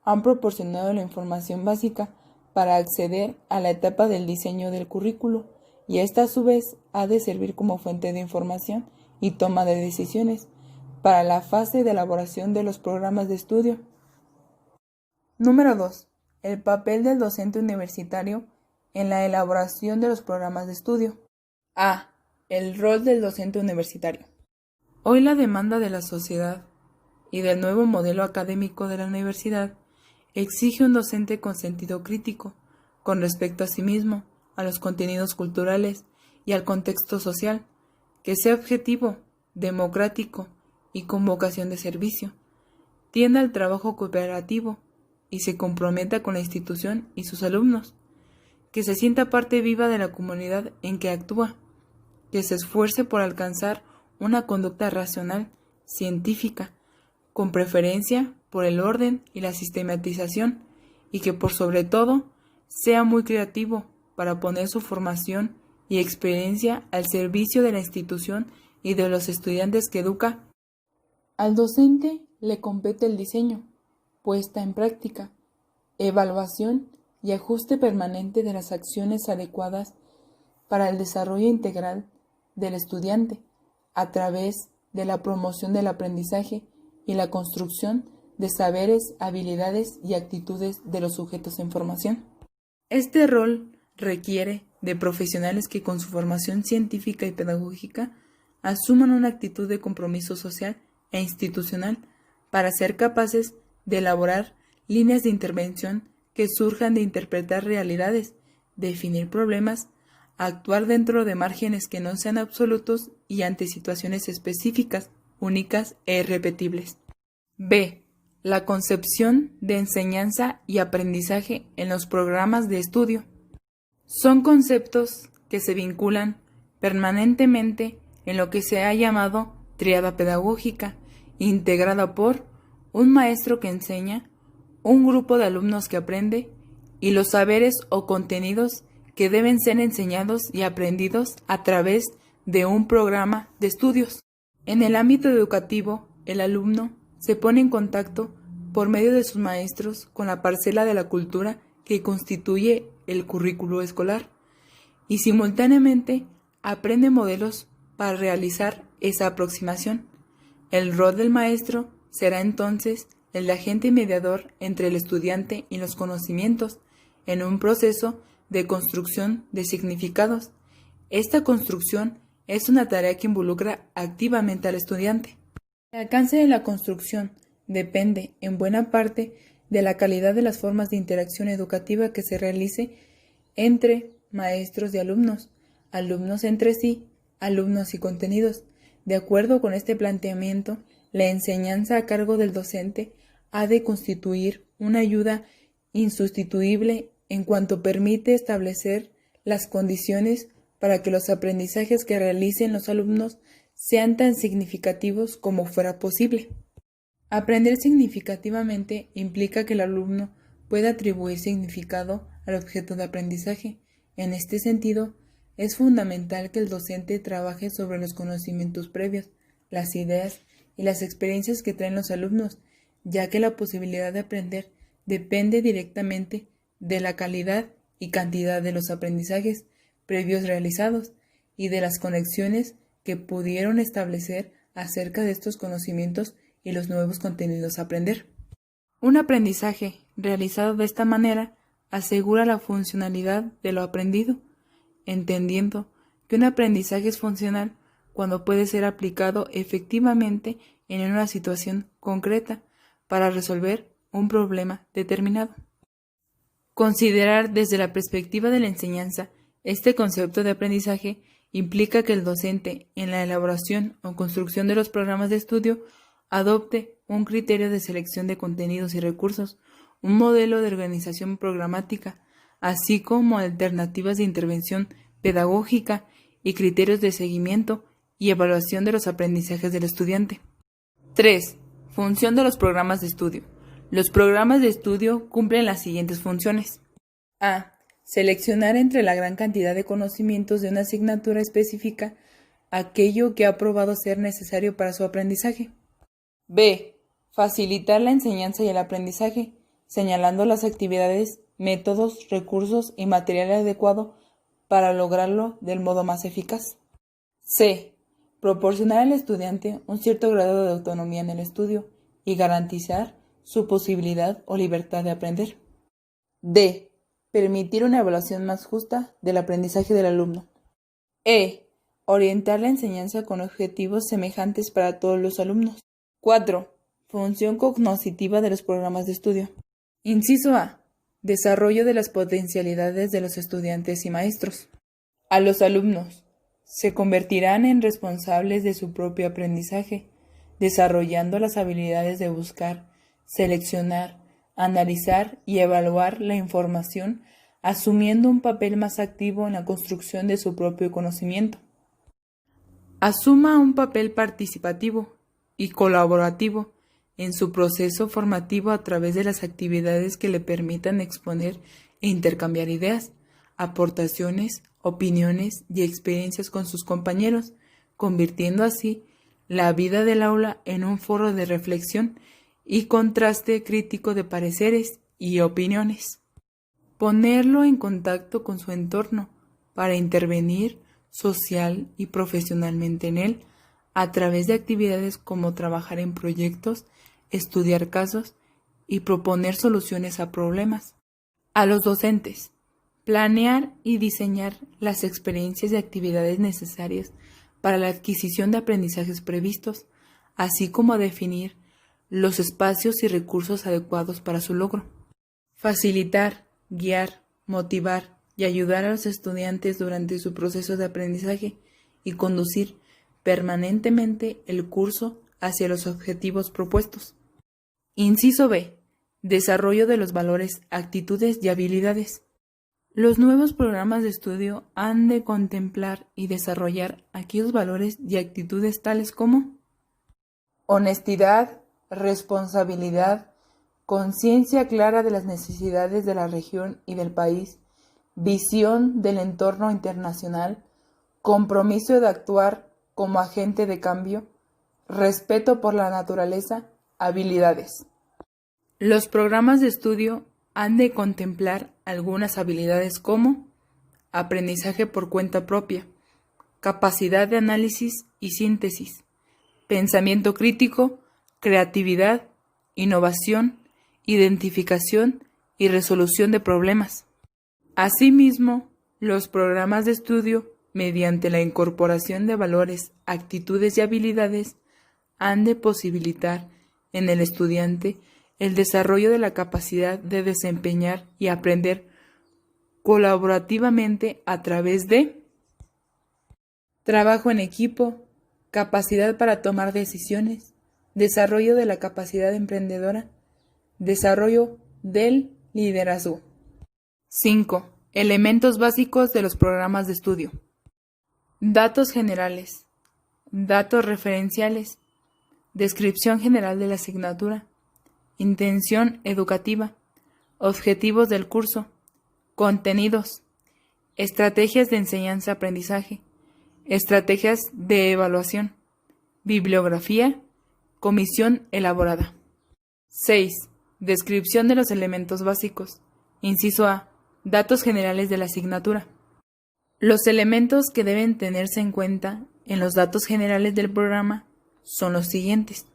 han proporcionado la información básica para acceder a la etapa del diseño del currículo, y esta a su vez ha de servir como fuente de información y toma de decisiones para la fase de elaboración de los programas de estudio. Número 2. El papel del docente universitario en la elaboración de los programas de estudio. A. El rol del docente universitario. Hoy la demanda de la sociedad y del nuevo modelo académico de la universidad exige un docente con sentido crítico con respecto a sí mismo, a los contenidos culturales y al contexto social, que sea objetivo, democrático y con vocación de servicio, tienda al trabajo cooperativo y se comprometa con la institución y sus alumnos, que se sienta parte viva de la comunidad en que actúa, que se esfuerce por alcanzar una conducta racional, científica, con preferencia por el orden y la sistematización, y que por sobre todo sea muy creativo para poner su formación y experiencia al servicio de la institución y de los estudiantes que educa. Al docente le compete el diseño, puesta en práctica, evaluación y ajuste permanente de las acciones adecuadas para el desarrollo integral del estudiante a través de la promoción del aprendizaje y la construcción de saberes, habilidades y actitudes de los sujetos en formación. Este rol requiere de profesionales que con su formación científica y pedagógica asuman una actitud de compromiso social e institucional para ser capaces de elaborar líneas de intervención que surjan de interpretar realidades, definir problemas, actuar dentro de márgenes que no sean absolutos y ante situaciones específicas, únicas e irrepetibles. B. La concepción de enseñanza y aprendizaje en los programas de estudio. Son conceptos que se vinculan permanentemente en lo que se ha llamado tríada pedagógica, integrada por un maestro que enseña, un grupo de alumnos que aprende y los saberes o contenidos que deben ser enseñados y aprendidos a través de un programa de estudios. En el ámbito educativo, el alumno se pone en contacto por medio de sus maestros con la parcela de la cultura que constituye el currículo escolar y simultáneamente aprende modelos para realizar esa aproximación. El rol del maestro será entonces el de agente mediador entre el estudiante y los conocimientos en un proceso de construcción de significados. Esta construcción es una tarea que involucra activamente al estudiante. El alcance de la construcción depende, en buena parte, de la calidad de las formas de interacción educativa que se realice entre maestros y alumnos, alumnos entre sí, alumnos y contenidos. De acuerdo con este planteamiento, la enseñanza a cargo del docente ha de constituir una ayuda insustituible en cuanto permite establecer las condiciones para que los aprendizajes que realicen los alumnos sean tan significativos como fuera posible. Aprender significativamente implica que el alumno pueda atribuir significado al objeto de aprendizaje. En este sentido, es fundamental que el docente trabaje sobre los conocimientos previos, las ideas y las experiencias que traen los alumnos, ya que la posibilidad de aprender depende directamente de la calidad y cantidad de los aprendizajes previos realizados y de las conexiones que pudieron establecer acerca de estos conocimientos y los nuevos contenidos a aprender. Un aprendizaje realizado de esta manera asegura la funcionalidad de lo aprendido, entendiendo que un aprendizaje es funcional cuando puede ser aplicado efectivamente en una situación concreta para resolver un problema determinado. Considerar desde la perspectiva de la enseñanza este concepto de aprendizaje implica que el docente, en la elaboración o construcción de los programas de estudio, adopte un criterio de selección de contenidos y recursos, un modelo de organización programática, así como alternativas de intervención pedagógica y criterios de seguimiento y evaluación de los aprendizajes del estudiante. 3. Función de los programas de estudio. Los programas de estudio cumplen las siguientes funciones. A. Seleccionar entre la gran cantidad de conocimientos de una asignatura específica aquello que ha probado ser necesario para su aprendizaje. B. Facilitar la enseñanza y el aprendizaje, señalando las actividades, métodos, recursos y material adecuado para lograrlo del modo más eficaz. C. Proporcionar al estudiante un cierto grado de autonomía en el estudio y garantizar su posibilidad o libertad de aprender. D. Permitir una evaluación más justa del aprendizaje del alumno. E. Orientar la enseñanza con objetivos semejantes para todos los alumnos. 4. Función cognoscitiva de los programas de estudio. Inciso A. Desarrollo de las potencialidades de los estudiantes y maestros. A los alumnos se convertirán en responsables de su propio aprendizaje, desarrollando las habilidades de buscar, seleccionar, analizar y evaluar la información, asumiendo un papel más activo en la construcción de su propio conocimiento. Asuma un papel participativo y colaborativo en su proceso formativo a través de las actividades que le permitan exponer e intercambiar ideas, aportaciones, opiniones y experiencias con sus compañeros, convirtiendo así la vida del aula en un foro de reflexión y contraste crítico de pareceres y opiniones. Ponerlo en contacto con su entorno para intervenir social y profesionalmente en él a través de actividades como trabajar en proyectos, estudiar casos y proponer soluciones a problemas. A los docentes, planear y diseñar las experiencias y actividades necesarias para la adquisición de aprendizajes previstos, así como definir los espacios y recursos adecuados para su logro. Facilitar, guiar, motivar y ayudar a los estudiantes durante su proceso de aprendizaje y conducir permanentemente el curso hacia los objetivos propuestos. Inciso B. Desarrollo de los valores, actitudes y habilidades. Los nuevos programas de estudio han de contemplar y desarrollar aquellos valores y actitudes tales como honestidad, responsabilidad, conciencia clara de las necesidades de la región y del país, visión del entorno internacional, compromiso de actuar como agente de cambio, respeto por la naturaleza, habilidades. Los programas de estudio han de contemplar algunas habilidades como aprendizaje por cuenta propia, capacidad de análisis y síntesis, pensamiento crítico, creatividad, innovación, identificación y resolución de problemas. Asimismo, los programas de estudio, mediante la incorporación de valores, actitudes y habilidades, han de posibilitar en el estudiante el desarrollo de la capacidad de desempeñar y aprender colaborativamente a través de trabajo en equipo, capacidad para tomar decisiones, desarrollo de la capacidad emprendedora, desarrollo del liderazgo. 5. Elementos básicos de los programas de estudio. Datos generales, datos referenciales, descripción general de la asignatura, intención educativa, objetivos del curso, contenidos, estrategias de enseñanza-aprendizaje, estrategias de evaluación, bibliografía, comisión elaborada. 6. Descripción de los elementos básicos. Inciso A. Datos generales de la asignatura. Los elementos que deben tenerse en cuenta en los datos generales del programa son los siguientes: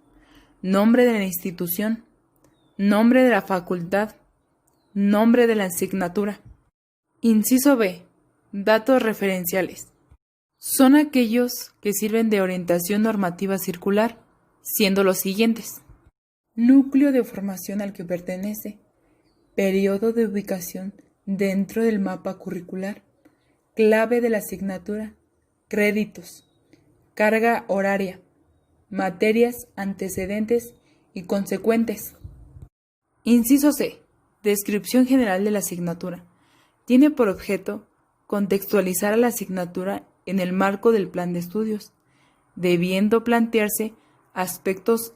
nombre de la institución, nombre de la facultad, nombre de la asignatura. Inciso B. Datos referenciales. Son aquellos que sirven de orientación normativa circular, siendo los siguientes: núcleo de formación al que pertenece, periodo de ubicación dentro del mapa curricular, clave de la asignatura, créditos, carga horaria, materias antecedentes y consecuentes. Inciso C. Descripción general de la asignatura. Tiene por objeto contextualizar a la asignatura en el marco del plan de estudios, debiendo plantearse aspectos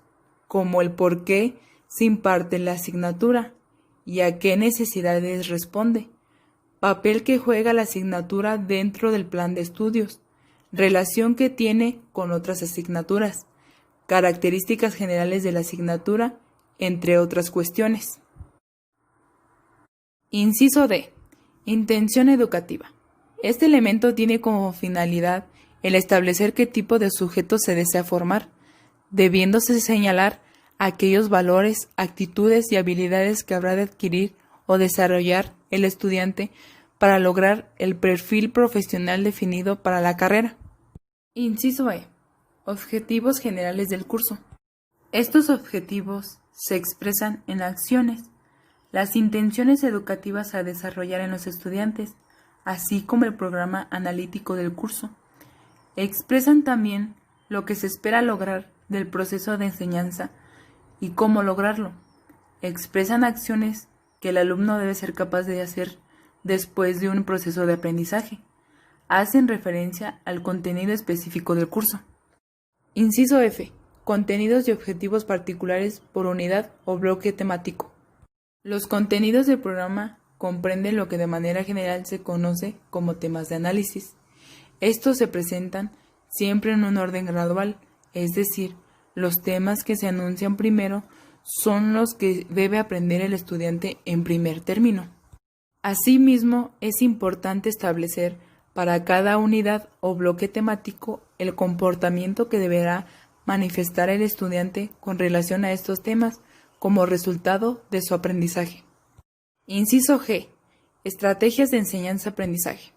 como el por qué se imparte la asignatura y a qué necesidades responde, papel que juega la asignatura dentro del plan de estudios, relación que tiene con otras asignaturas, características generales de la asignatura, entre otras cuestiones. Inciso D. Intención educativa. Este elemento tiene como finalidad el establecer qué tipo de sujeto se desea formar, debiéndose señalar aquellos valores, actitudes y habilidades que habrá de adquirir o desarrollar el estudiante para lograr el perfil profesional definido para la carrera. Inciso E. Objetivos generales del curso. Estos objetivos se expresan en acciones, las intenciones educativas a desarrollar en los estudiantes, así como el programa analítico del curso. Expresan también lo que se espera lograr del proceso de enseñanza y cómo lograrlo. Expresan acciones que el alumno debe ser capaz de hacer después de un proceso de aprendizaje. Hacen referencia al contenido específico del curso. Inciso F. Contenidos y objetivos particulares por unidad o bloque temático. Los contenidos del programa comprenden lo que de manera general se conoce como temas de análisis. Estos se presentan siempre en un orden gradual, es decir, los temas que se anuncian primero son los que debe aprender el estudiante en primer término. Asimismo, es importante establecer para cada unidad o bloque temático el comportamiento que deberá manifestar el estudiante con relación a estos temas como resultado de su aprendizaje. Inciso G. Estrategias de enseñanza-aprendizaje.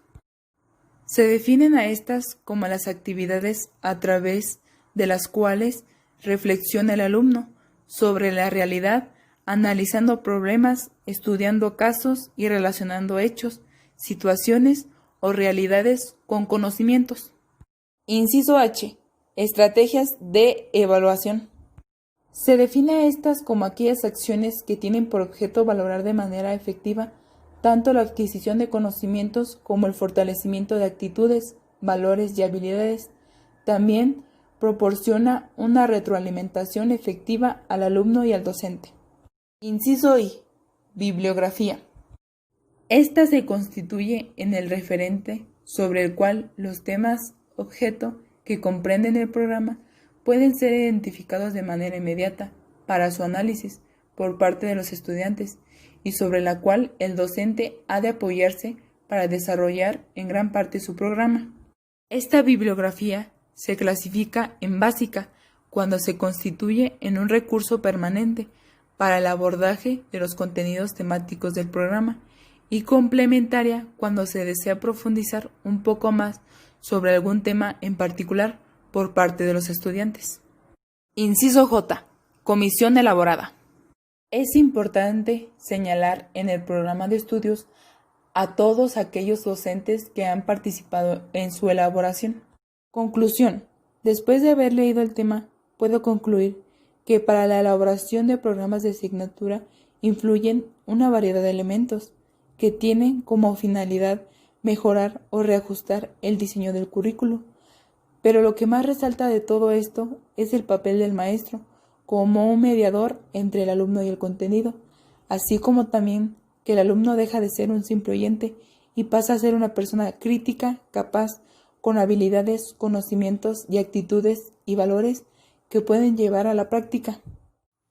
Se definen a estas como las actividades a través de las cuales reflexiona el alumno sobre la realidad, analizando problemas, estudiando casos y relacionando hechos, situaciones o realidades con conocimientos. Inciso H. Estrategias de evaluación. Se define a estas como aquellas acciones que tienen por objeto valorar de manera efectiva tanto la adquisición de conocimientos como el fortalecimiento de actitudes, valores y habilidades. También proporciona una retroalimentación efectiva al alumno y al docente. Inciso I. Bibliografía. Esta se constituye en el referente sobre el cual los temas objeto que comprenden el programa pueden ser identificados de manera inmediata para su análisis por parte de los estudiantes y sobre la cual el docente ha de apoyarse para desarrollar en gran parte su programa. Esta bibliografía se clasifica en básica cuando se constituye en un recurso permanente para el abordaje de los contenidos temáticos del programa y complementaria cuando se desea profundizar un poco más sobre algún tema en particular por parte de los estudiantes. Inciso J. Comisión elaborada. Es importante señalar en el programa de estudios a todos aquellos docentes que han participado en su elaboración. Conclusión. Después de haber leído el tema, puedo concluir que para la elaboración de programas de asignatura influyen una variedad de elementos que tienen como finalidad mejorar o reajustar el diseño del currículo. Pero lo que más resalta de todo esto es el papel del maestro como un mediador entre el alumno y el contenido, así como también que el alumno deja de ser un simple oyente y pasa a ser una persona crítica, capaz, con habilidades, conocimientos y actitudes y valores que pueden llevar a la práctica.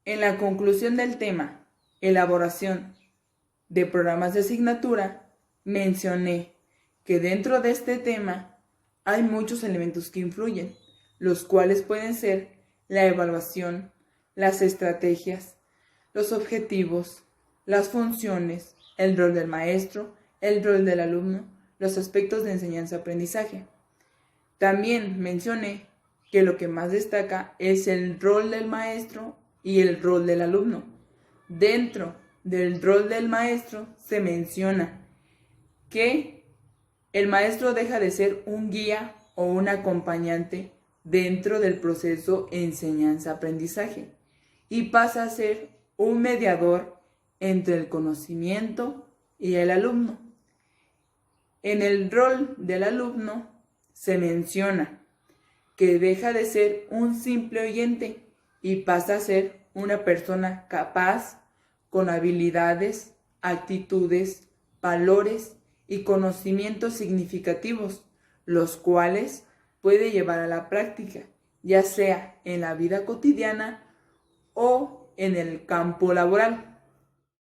En la conclusión del tema, elaboración de programas de asignatura, mencioné que dentro de este tema hay muchos elementos que influyen, los cuales pueden ser la evaluación, las estrategias, los objetivos, las funciones, el rol del maestro, el rol del alumno, los aspectos de enseñanza-aprendizaje. También mencioné que lo que más destaca es el rol del maestro y el rol del alumno. Dentro del rol del maestro se menciona que el maestro deja de ser un guía o un acompañante dentro del proceso enseñanza-aprendizaje y pasa a ser un mediador entre el conocimiento y el alumno. En el rol del alumno se menciona que deja de ser un simple oyente y pasa a ser una persona capaz, con habilidades, actitudes, valores y conocimientos significativos, los cuales puede llevar a la práctica, ya sea en la vida cotidiana o en el campo laboral.